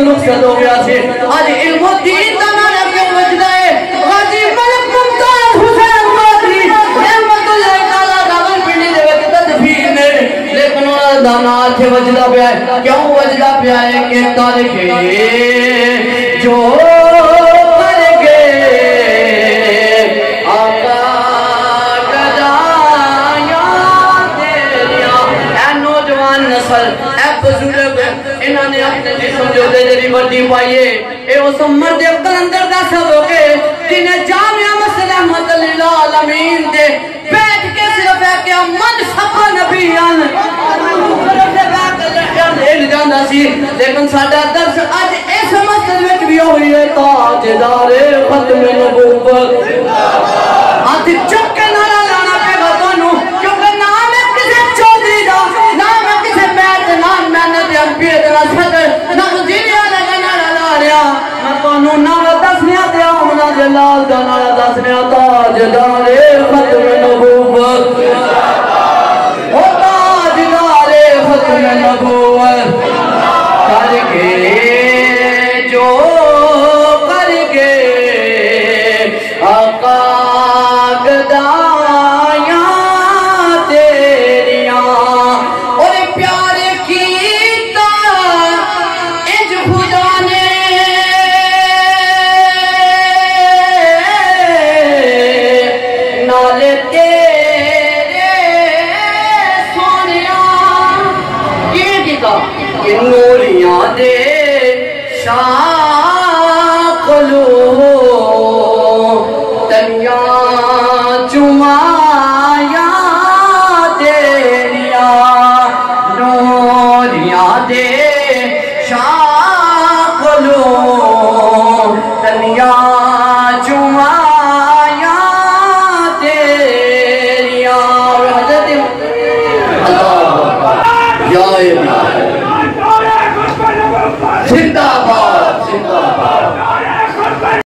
मकसद हो गया थे आज इल्म दीन दा नारा क्यों बजदा है गाजी मलिक मुमताज हुसैन कादरी रहमतुल्लाह तआला रावलपिंडी दे विच तदफीन ने लेकिन दा नाम थे वजदा पिया है क्यों वजदा पिया है कि करके जो करके आका गदाया तेरिया ए नौजवान नस्ल ए बुजुर्ग इन्होंने अपने जिस्म जो तेरी वर्दी पाई है ए उस मर्द कलंदर दा सबक है जिन्हें जामिया मस्जिद रहमत लिल आलमीन दे बैठ के सिर्फ है कि मन सफा नबीयान लेकिन साडा दर्स आज इस मस्जिद में भी हुई है ताजदारे खत्म नबूवत हाथ चुक के नारा लाना पेगा तोनू क्योंकि नाम है किसी चौधरी दा नाम है किसी बैठ नाम मैंने ते अंबिया दा सदर ना वजीर आला दा नारा ला रहा मैं तोनू नारा दसनिया ते आमना जलाल दा नारा दसनिया ताजदारे खत्म नबूवत ओ ताजदारे खत्म नबूवत करके जो करके आका गदाया तेरिया और प्यार कीता इंज खुदा ने नाले तेरे सोनिया की कीता नूरियां दे शाखलो तनिया चुमाया तेरिया नूरियां दे शाखलो तनिया चुमाया तेरिया हज़रत अल्लाह या जिंदाबाद जिंदाबाद।